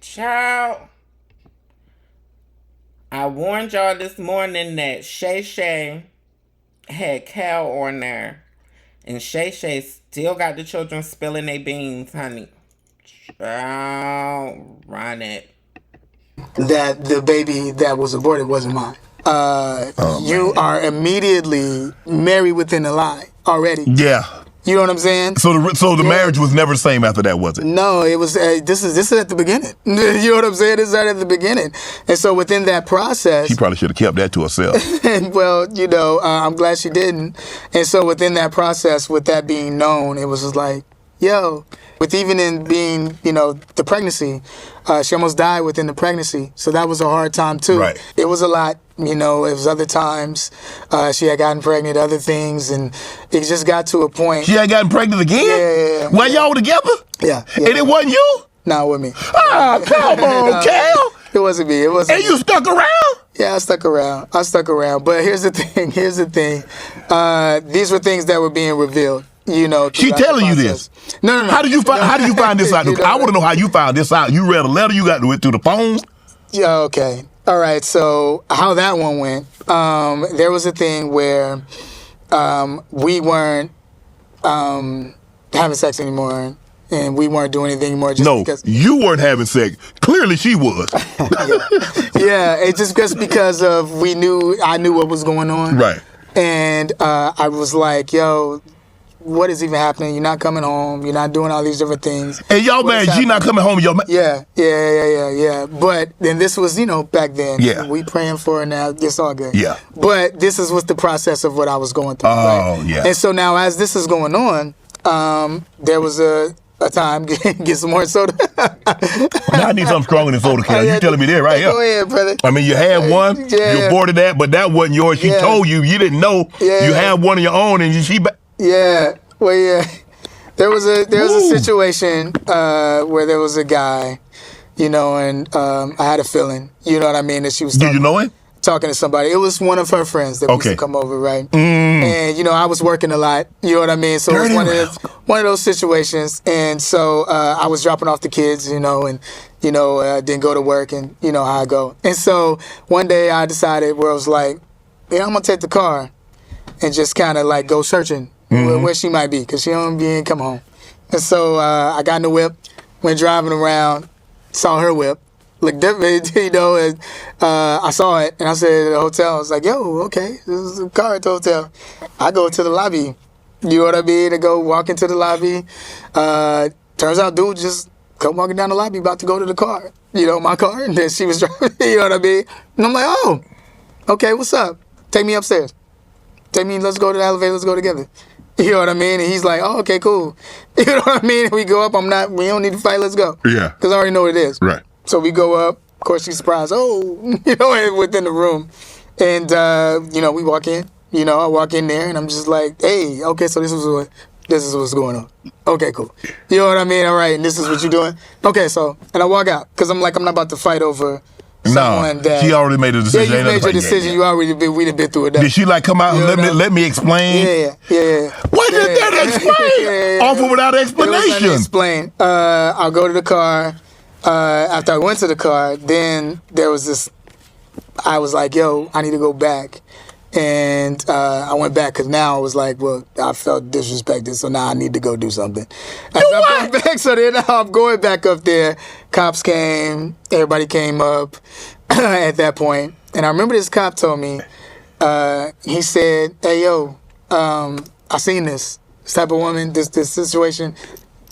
Child, I warned y'all this morning that Shay Shay had Cal on there. And Shay Shay still got the children spilling their beans, honey. Child, run it. That the baby that was aborted wasn't mine. You are immediately married within a lie already. Yeah. You know what I'm saying? So the marriage was never the same after that, was it? No, it was. This is at the beginning. You know what I'm saying? This is right at the beginning. And so within that process, she probably should have kept that to herself. And well, I'm glad she didn't. And so within that process, with that being known, it was just like, yo. With even in being, the pregnancy, she almost died within the pregnancy. So that was a hard time too. Right. It was a lot. It was other times. She had gotten pregnant, other things, and it just got to a point. She had gotten pregnant again? Yeah. While y'all were together? Yeah. And it wasn't you? No, with me. Oh, come on, Cal. It wasn't me. It wasn't. And you stuck around? Yeah, I stuck around. But here's the thing. These were things that were being revealed. She telling you this? No. How did you find this out? I want to know how you found this out. You read a letter. You got to it through the phone. Yeah. Okay. All right. So how that one went? There was a thing where we weren't having sex anymore, and we weren't doing anything anymore. Because you weren't having sex. Clearly, she was. Yeah. It's just because of I knew what was going on. Right. And I was like, yo. What is even happening? You're not coming home. You're not doing all these different things. And y'all man, she not coming home. Yeah. But then this was, back then. Yeah. We praying for her now. It's all good. Yeah. But this was the process of what I was going through. Oh, right? yeah. And so now as this is going on, there was a time, get some more soda. Now I need something stronger than soda, Cal. You telling me that right here. Go ahead, brother. I mean, you had one. Yeah. You aborted that, but that wasn't yours. She told you. You didn't know. Yeah. You had one of your own, and she... Yeah, well, yeah. There was a situation where there was a guy, and I had a feeling, you know what I mean, that she was Did you know him? Talking to somebody. It was one of her friends that used to come over, right? And, I was working a lot, you know what I mean? So it was one of those situations. And so I was dropping off the kids, and, didn't go to work, and you know how I go. And so one day I decided where I was like, yeah, I'm going to take the car and just kind of like go searching. Where she might be, because she ain't come home. And so I got in the whip, went driving around, saw her whip, looked different, and I saw it, and I said at the hotel, I was like, yo, okay, this is a car at the hotel. I go to the lobby, you know what I mean, to go walk into the lobby. Turns out dude just come walking down the lobby about to go to the car, my car, and then she was driving, you know what I mean? And I'm like, oh, okay, what's up? Take me upstairs. Let's go to the elevator, let's go together. You know what I mean? And he's like, oh, okay, cool. You know what I mean? And we go up, we don't need to fight, let's go. Yeah. Because I already know what it is. Right. So we go up, of course she's surprised, within the room. And, we walk in, I walk in there and I'm just like, hey, okay, so this is what's going on. Okay, cool. You know what I mean? All right, and this is what you're doing? Okay, so, and I walk out, because I'm like, I'm not about to fight over someone that... she already made a decision. Yeah, you made your decision. Yeah. We done been through it. Did she come out and let me explain? Yeah. What did that explain? Offer without explanation. Explain. I'll go to the car. After I went to the car, then there was this... I was like, yo, I need to go back. And I went back because now I was like, well, I felt disrespected, so now I need to go do something. I'm going back, so then I'm going back up there. Cops came, everybody came up at that point. And I remember this cop told me, he said, hey, yo, I seen this type of woman, this situation.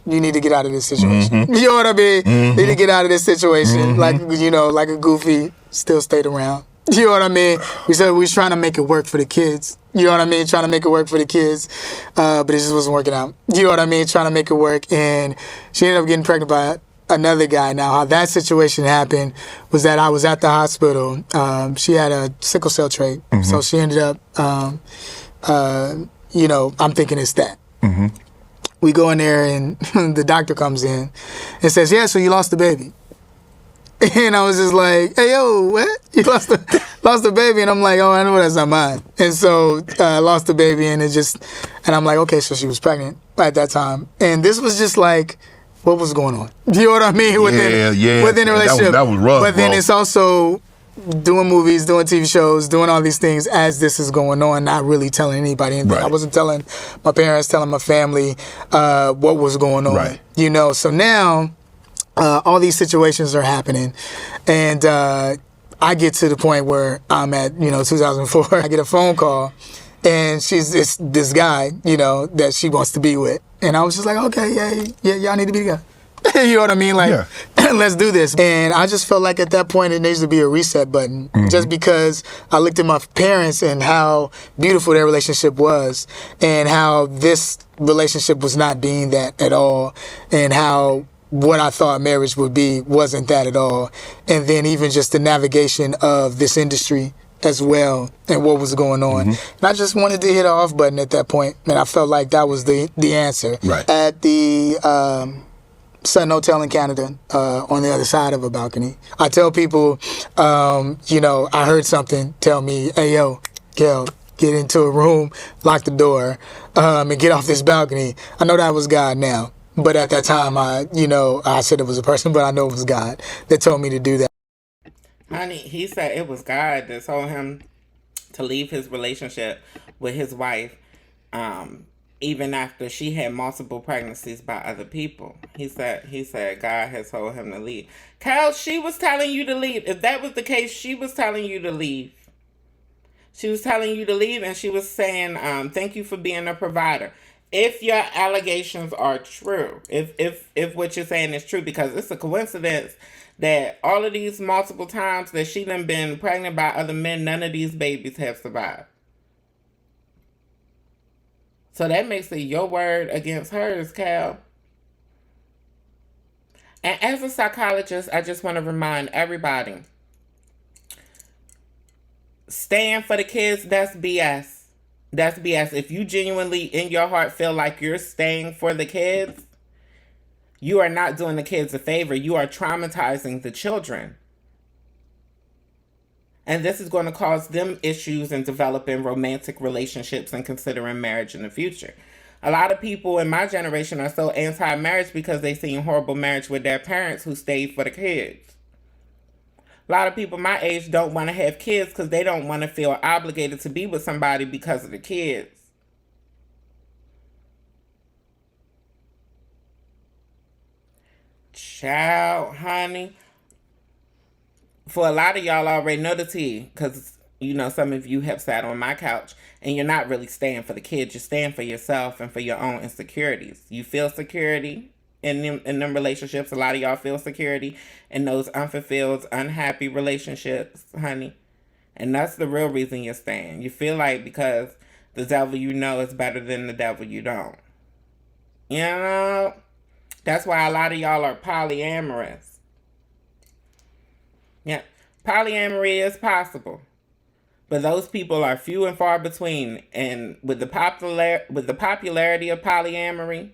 You need to get out of this situation. You know what I mean? You need to get out of this situation. Like a goofy, still stayed around. You know what I mean? We said we was trying to make it work for the kids. You know what I mean? Trying to make it work for the kids. But it just wasn't working out. You know what I mean? Trying to make it work. And she ended up getting pregnant by another guy. Now, how that situation happened was that I was at the hospital. She had a sickle cell trait. So she ended up, I'm thinking it's that. We go in there and the doctor comes in and says, yeah, so you lost the baby. And I was just like, hey, yo, what? You lost the baby? And I'm like, oh, I know that's not mine. And so I lost the baby and I'm like, okay, so she was pregnant at that time. And this was just like what was going on? You know what I mean? Within the relationship. That was rough, but then bro. it's also doing movies, doing TV shows, doing all these things as this is going on, not really telling anybody anything. Right. I wasn't telling my parents, telling my family what was going on. Right. You know, so now all these situations are happening, and I get to the point where I'm at, 2004. I get a phone call, and she's this guy, that she wants to be with, and I was just like, okay, yeah, y'all need to be together. You know what I mean? Like, let's do this. And I just felt like at that point it needs to be a reset button, just because I looked at my parents and how beautiful their relationship was, and how this relationship was not being that at all, and how what I thought marriage would be wasn't that at all. And then even just the navigation of this industry as well, and what was going on. And I just wanted to hit an off button at that point, and I felt like that was the answer. Right. At the Sun Hotel in Canada, on the other side of a balcony, I tell people, I heard something tell me, hey, yo, Kel, get into a room, lock the door, and get off this balcony. I know that was God now, but at that time, I said it was a person, but I know it was God that told me to do that. Honey, he said it was God that told him to leave his relationship with his wife, even after she had multiple pregnancies by other people. He said God has told him to leave. Cal, she was telling you to leave. If that was the case, she was telling you to leave. She was telling you to leave, and she was saying, thank you for being a provider. If your allegations are true, if what you're saying is true, because it's a coincidence that all of these multiple times that she done been pregnant by other men, none of these babies have survived. So that makes it your word against hers, Cal. And as a psychologist, I just want to remind everybody, staying for the kids, that's BS. That's BS. If you genuinely in your heart feel like you're staying for the kids, you are not doing the kids a favor. You are traumatizing the children. And this is going to cause them issues in developing romantic relationships and considering marriage in the future. A lot of people in my generation are so anti-marriage because they seen horrible marriage with their parents who stayed for the kids. A lot of people my age don't want to have kids because they don't want to feel obligated to be with somebody because of the kids. Child, honey. For a lot of y'all already know the tea, because, some of you have sat on my couch, and you're not really staying for the kids. You're staying for yourself and for your own insecurities. You feel security in them relationships. A lot of y'all feel security in those unfulfilled, unhappy relationships, honey. And that's the real reason you're staying. You feel like because the devil you know is better than the devil you don't. That's why a lot of y'all are polyamorous. Yeah, polyamory is possible, but those people are few and far between. And with the popularity of polyamory,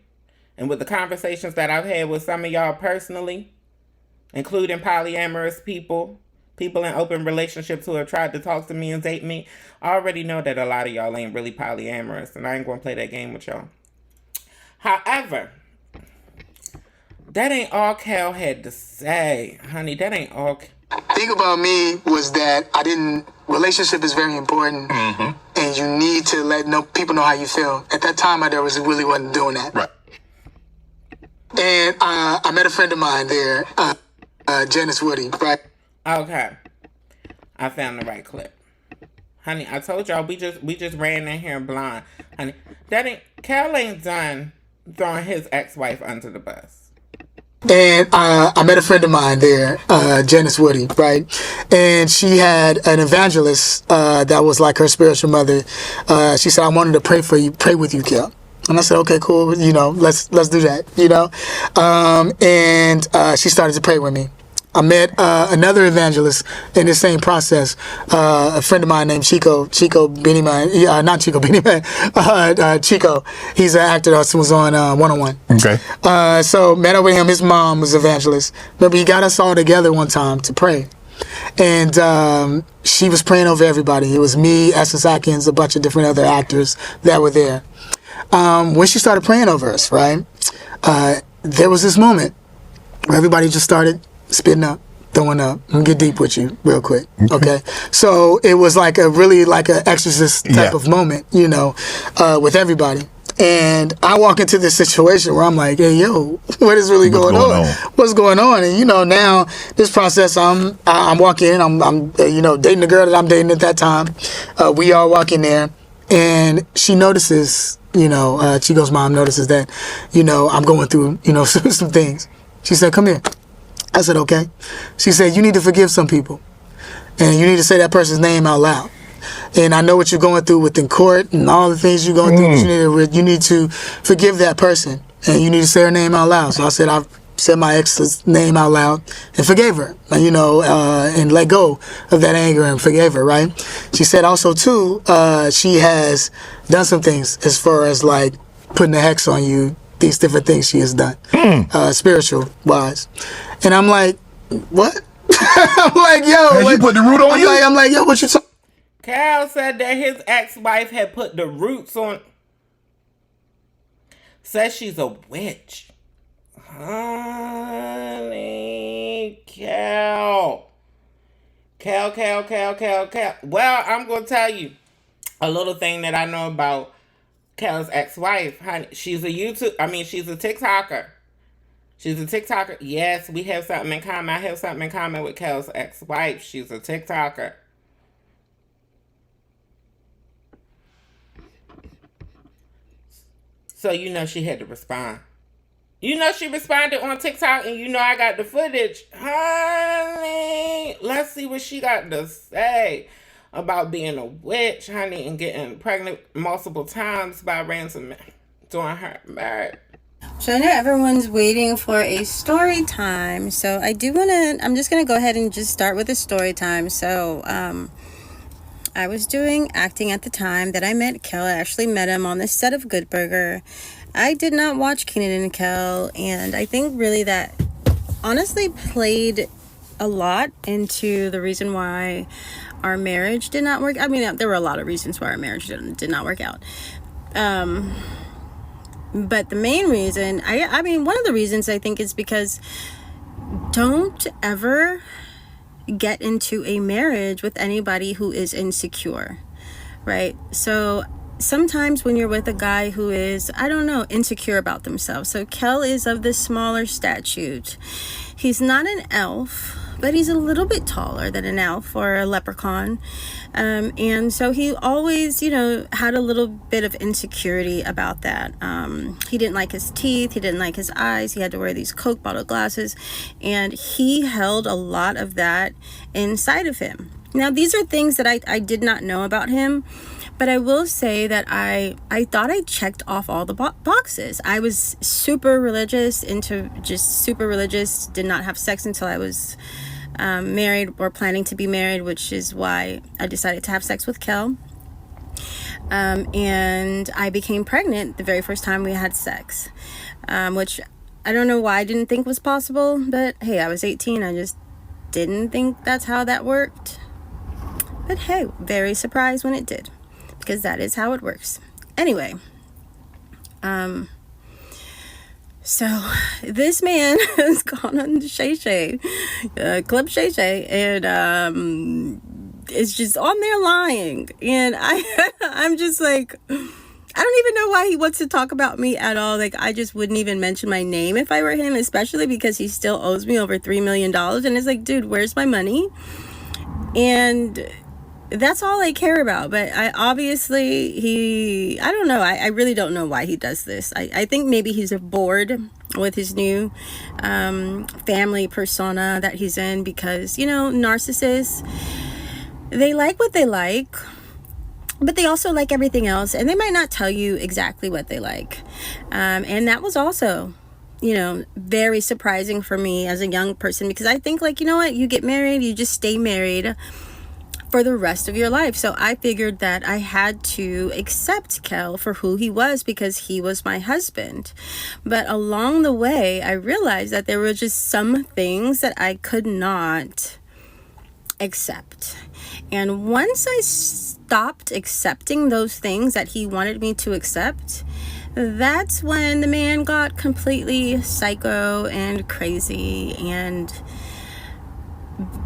and with the conversations that I've had with some of y'all personally, including polyamorous people in open relationships who have tried to talk to me and date me, I already know that a lot of y'all ain't really polyamorous, and I ain't gonna play that game with y'all. However, that ain't all Cal had to say, honey. That ain't all. Thing about me was that relationship is very important, and you need to let people know how you feel. At that time, I really wasn't doing that. Right. And I met a friend of mine there, Janice Woody, right? Okay. I found the right clip. Honey, I told y'all we just ran in here blind. Honey, Cal ain't done throwing his ex-wife under the bus. And I met a friend of mine there, Janice Woody, right? And she had an evangelist that was like her spiritual mother. She said, I wanted to pray with you, Kel. And I said, okay, cool. Let's do that, and she started to pray with me. I met another evangelist in the same process, a friend of mine named Chico Beanie Man. Not Chico Beanie Man, Chico. He's an actor that was on 101. Okay. So met up with him. His mom was evangelist. Remember, he got us all together one time to pray. And she was praying over everybody. It was me, Essence Atkins, a bunch of different other actors that were there. When she started praying over us, right? there was this moment where everybody just started spitting up, throwing up. I'm gonna get deep with you real quick, okay? So it was like a really like an exorcist type of moment, you know, with everybody. And I walk into this situation where I'm like, hey, yo, what is really going on? What's going on? And, you know, now this process, I'm walking in, I'm you know, dating the girl that I'm dating at that time. We are walking there, and she notices, you know, Chico's mom notices that, you know, I'm going through, you know, some things. She said, come here. I said, okay. She said, you need to forgive some people, and you need to say that person's name out loud. And I know what you're going through within court and all the things you're going through. But you need to forgive that person, and you need to say her name out loud. So I said, I've said my ex's name out loud and forgave her, you know, and let go of that anger and forgave her, right? She said also, too, she has done some things as far as, like, putting a hex on you, these different things she has done, spiritual-wise. And I'm like, what? I'm like, yo. Has you put the root on you? I'm like, yo, what you talking? Cal said that his ex-wife had put the roots on. Says she's a witch. Honey, Cal. Well, I'm going to tell you a little thing that I know about Cal's ex-wife. Honey, she's a TikToker. She's a TikToker. Yes, we have something in common. I have something in common with Cal's ex-wife. She's a TikToker. So you know she had to respond. You know she responded on TikTok, and you know I got the footage. Honey, let's see what she got to say about being a witch, honey, and getting pregnant multiple times by ransom men during her marriage. So I know everyone's waiting for a story time. So I'm just going to go ahead and just start with a story time. So, I was doing acting at the time that I met Kel. I actually met him on the set of Good Burger. I did not watch Kenan and Kel, and I think really that honestly played a lot into the reason why our marriage did not work. I mean, there were a lot of reasons why our marriage did not work out. But the main reason, I mean, one of the reasons I think is because don't ever get into a marriage with anybody who is insecure, right? So sometimes when you're with a guy who is, I don't know, insecure about themselves. So Kel is of the smaller statute. He's not an elf, but he's a little bit taller than an elf or a leprechaun. And so he always, you know, had a little bit of insecurity about that. He didn't like his teeth. He didn't like his eyes. He had to wear these Coke bottle glasses. And he held a lot of that inside of him. Now, these are things that I did not know about him. But I will say that I thought I checked off all the boxes. I was super religious, did not have sex until I was married or planning to be married, which is why I decided to have sex with Kel. And I became pregnant the very first time we had sex, which I don't know why I didn't think was possible, but hey, I was 18. I just didn't think that's how that worked. But hey, very surprised when it did, because that is how it works. Anyway, so this man has gone on Shay Shay, Club Shay Shay, and is just on there lying. And I'm just like, I don't even know why he wants to talk about me at all. Like, I just wouldn't even mention my name if I were him, especially because he still owes me over $3 million. And it's like, dude, where's my money? And that's all I care about. But I don't know. I really don't know why he does this. I think maybe he's bored with his new family persona that he's in, because, you know, narcissists, they like what they like, but they also like everything else, and they might not tell you exactly what they like. And that was also, you know, very surprising for me as a young person, because I think, like, you know what, you get married, you just stay married for the rest of your life. So I figured that I had to accept Kel for who he was, because he was my husband. But along the way, I realized that there were just some things that I could not accept. And once I stopped accepting those things that he wanted me to accept, that's when the man got completely psycho and crazy, and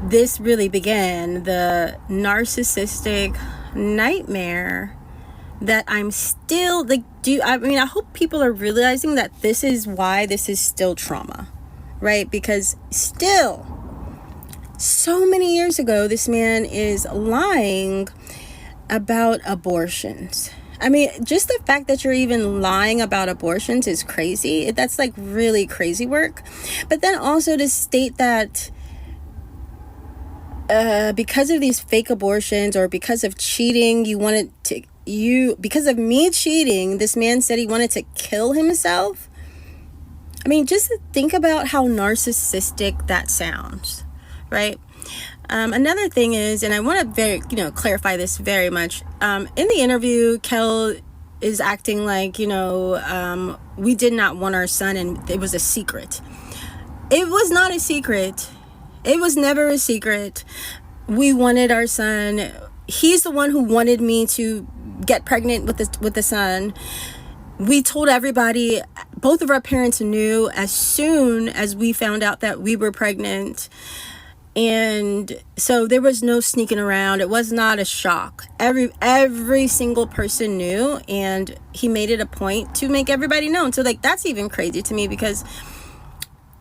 this really began the narcissistic nightmare that I'm still like, I hope people are realizing that this is why this is still trauma, right? Because still, so many years ago, this man is lying about abortions. I mean, just the fact that you're even lying about abortions is crazy. That's like really crazy work. But then also to state that because of these fake abortions, or because of cheating, because of me cheating, this man said he wanted to kill himself. I mean, just think about how narcissistic that sounds, right? Another thing is, and I want to clarify this very much. In the interview, Kel is acting like, we did not want our son and it was a secret. It was not a secret. It was never a secret. We wanted our son. He's the one who wanted me to get pregnant with the son. We told everybody. Both of our parents knew as soon as we found out that we were pregnant. And so there was no sneaking around. It was not a shock. Every single person knew, and he made it a point to make everybody know. So like, that's even crazy to me, because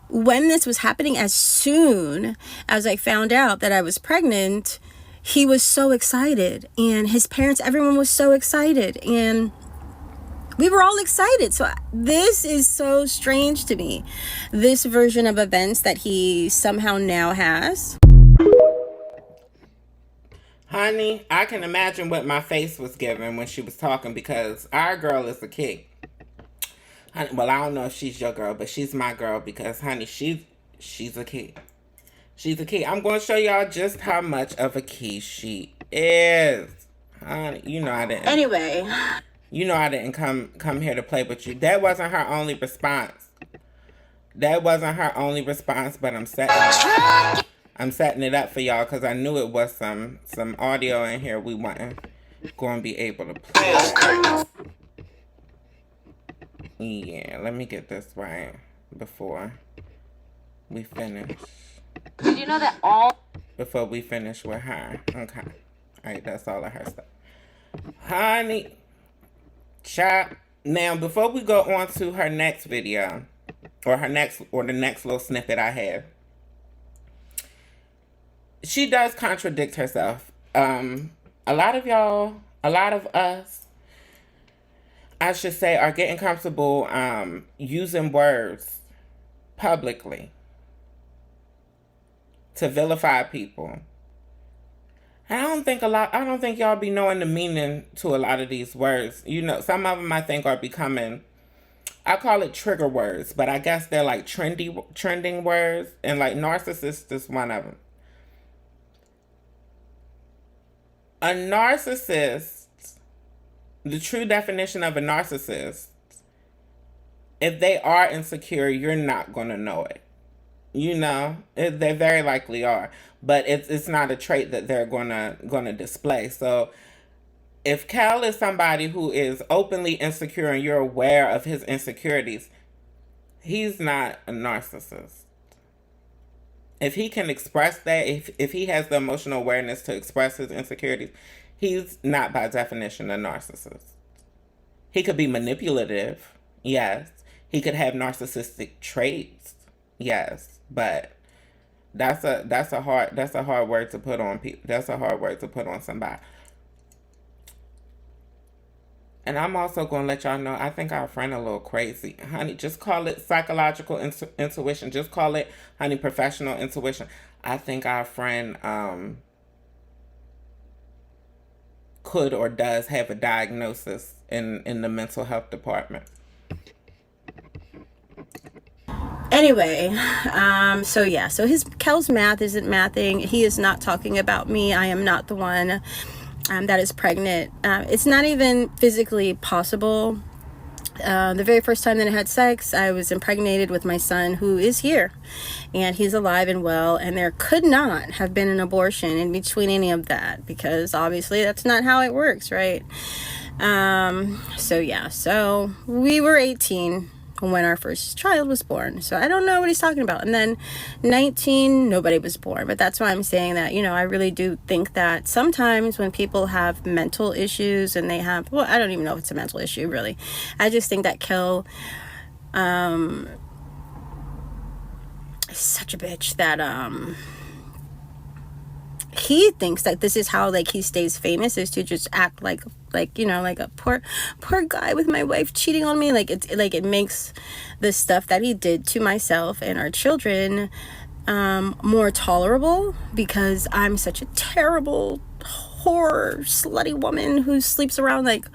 when this was happening, as soon as I found out that I was pregnant, he was so excited, and his parents, everyone was so excited, and we were all excited. So this is so strange to me, this version of events that he somehow now has. Honey, I can imagine what my face was giving when she was talking, because our girl is a kid. Well, I don't know if she's your girl, but she's my girl, because, honey, she's a key. She's a key. I'm going to show y'all just how much of a key she is. Honey, I didn't. Anyway. I didn't come here to play with you. That wasn't her only response. But I'm setting it up for y'all, because I knew it was some audio in here we weren't going to be able to play. Yeah, let me get this right before we finish. Did you know that all... Before we finish with her. Okay. Alright, that's all of her stuff. Honey. Chop. Now, before we go on to her next video, or the next little snippet I have, she does contradict herself. A lot of us, I should say, are getting comfortable using words publicly to vilify people. I don't think y'all be knowing the meaning to a lot of these words. Some of them I think are becoming, I call it trigger words, but I guess they're like trending words, and like narcissist is one of them. A narcissist, the true definition of a narcissist, if they are insecure, you're not going to know it. They very likely are, but it's not a trait that they're gonna display. So if Cal is somebody who is openly insecure and you're aware of his insecurities, he's not a narcissist. If he can express that, if he has the emotional awareness to express his insecurities, he's not by definition a narcissist. He could be manipulative, yes. He could have narcissistic traits, yes. But that's a hard word to put on people. That's a hard word to put on somebody. And I'm also going to let y'all know, I think our friend a little crazy. Honey, just call it psychological intuition. Just call it, honey, professional intuition. I think our friend could or does have a diagnosis in the mental health department. Anyway, so Kel's math isn't mathing. He is not talking about me. I am not the one that is pregnant. It's not even physically possible. The very first time that I had sex, I was impregnated with my son, who is here, and he's alive and well, and there could not have been an abortion in between any of that, because obviously that's not how it works, right? So yeah, so we were 18 when our first child was born. So I don't know what he's talking about. And then 19, nobody was born. But that's why I'm saying that, you know, I really do think that sometimes when people have mental issues and they have, well, I don't even know if it's a mental issue, really. I just think that Kel is such a bitch that he thinks that this is how like he stays famous, is to just act like you know, like a poor guy with my wife cheating on me. Like it makes the stuff that he did to myself and our children more tolerable, because I'm such a terrible whore slutty woman who sleeps around. Like,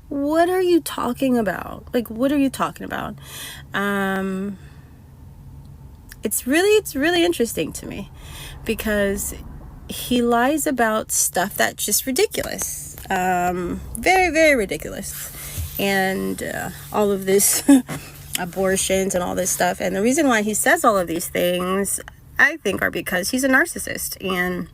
what are you talking about? Like, what are you talking about? It's really interesting to me, because he lies about stuff that's just ridiculous. Very, very ridiculous. And all of this abortions and all this stuff. And the reason why he says all of these things, I think, are because he's a narcissist. And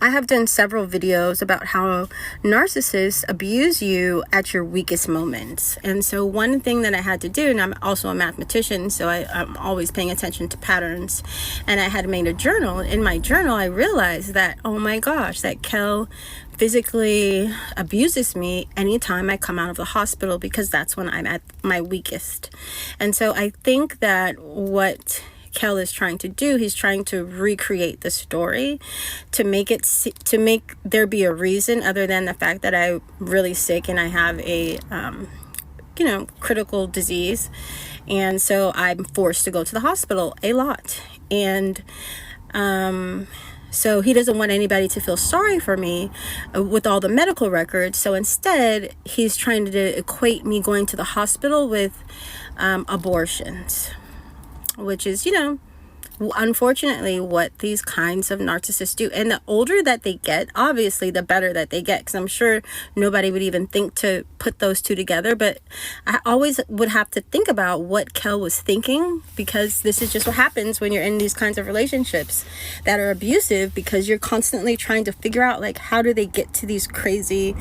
I have done several videos about how narcissists abuse you at your weakest moments. And so one thing that I had to do, and I'm also a mathematician, so I'm always paying attention to patterns, and I had made a journal. In my journal, I realized that, oh my gosh, that Kel physically abuses me anytime I come out of the hospital, because that's when I'm at my weakest. And so I think that what Kel is trying to do, he's trying to recreate the story to make there be a reason other than the fact that I'm really sick and I have a you know, critical disease, and so I'm forced to go to the hospital a lot. And so he doesn't want anybody to feel sorry for me with all the medical records. So instead, he's trying to equate me going to the hospital with abortions, which is, you know, unfortunately what these kinds of narcissists do. And the older that they get, obviously the better that they get, because I'm sure nobody would even think to put those two together. But I always would have to think about what Kel was thinking, because this is just what happens when you're in these kinds of relationships that are abusive, because you're constantly trying to figure out, like, how do they get to these crazy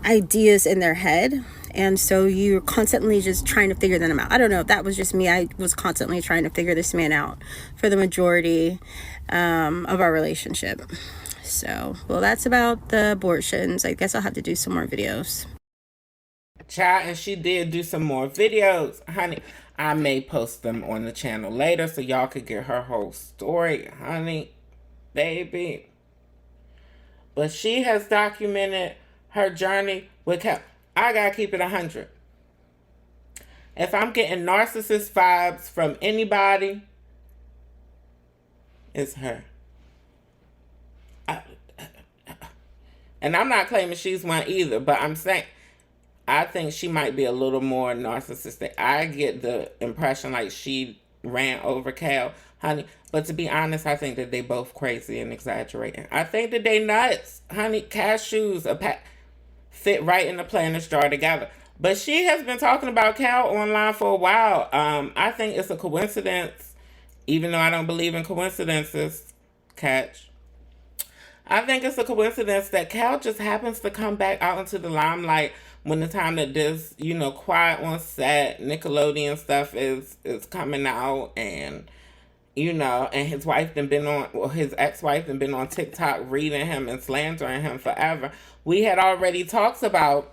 ideas in their head. And so you're constantly just trying to figure them out. I don't know if that was just me. I was constantly trying to figure this man out for the majority of our relationship. So, well, that's about the abortions. I guess I'll have to do some more videos. Child, and she did do some more videos. Honey, I may post them on the channel later so y'all could get her whole story. Honey, baby. But she has documented her journey with Kel. I gotta keep it 100. If I'm getting narcissist vibes from anybody, it's her. And I'm not claiming she's one either, but I'm saying I think she might be a little more narcissistic. I get the impression like she ran over Kel, honey. But to be honest, I think that they both crazy and exaggerating. I think that they nuts, honey. Cashews, fit right in the planner's jar together. But she has been talking about Kel online for a while. I think it's a coincidence, even though I don't believe in coincidences. Catch. I think it's a coincidence that Kel just happens to come back out into the limelight when the time that this, you know, Quiet on Set, Nickelodeon stuff is coming out, and you know, and his wife been on, well, his ex-wife been on TikTok reading him and slandering him forever. We had already talked about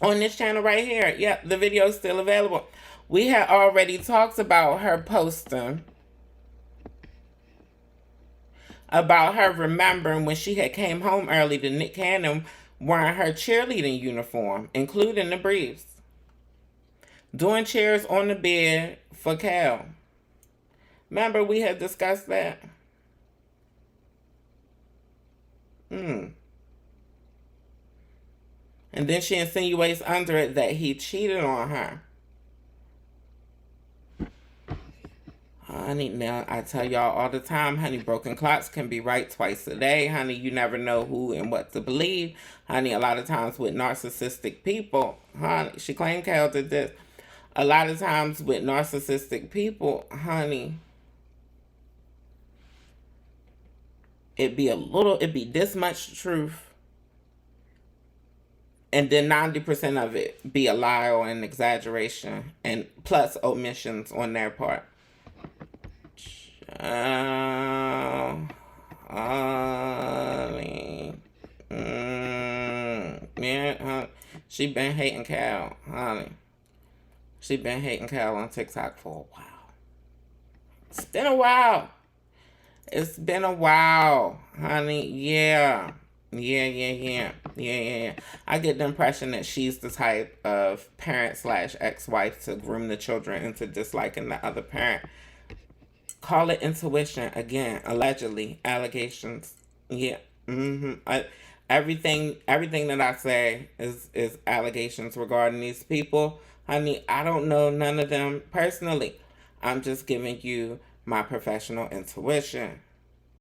on this channel right here. Yep, the video is still available. We had already talked about her posting about her remembering when she had came home early to Nick Cannon wearing her cheerleading uniform, including the briefs, doing cheers on the bed for Kel. Remember, we had discussed that? And then she insinuates under it that he cheated on her. Honey, now I tell y'all all the time, honey, broken clocks can be right twice a day. Honey, you never know who and what to believe. Honey, a lot of times with narcissistic people, honey, she claimed Kel did this. A lot of times with narcissistic people, honey, it'd be this much truth And then 90% of it be a lie or an exaggeration, and plus omissions on their part. Honey. Yeah, she been hating Cal, honey. She been hating Cal on TikTok for a while. It's been a while. It's been a while, honey. Yeah. Yeah. I get the impression that she's the type of parent/ex-wife to groom the children into disliking the other parent. Call it intuition. Again, allegedly. Allegations. Yeah. Everything that I say is allegations regarding these people. Honey, I don't know none of them personally. I'm just giving you my professional intuition.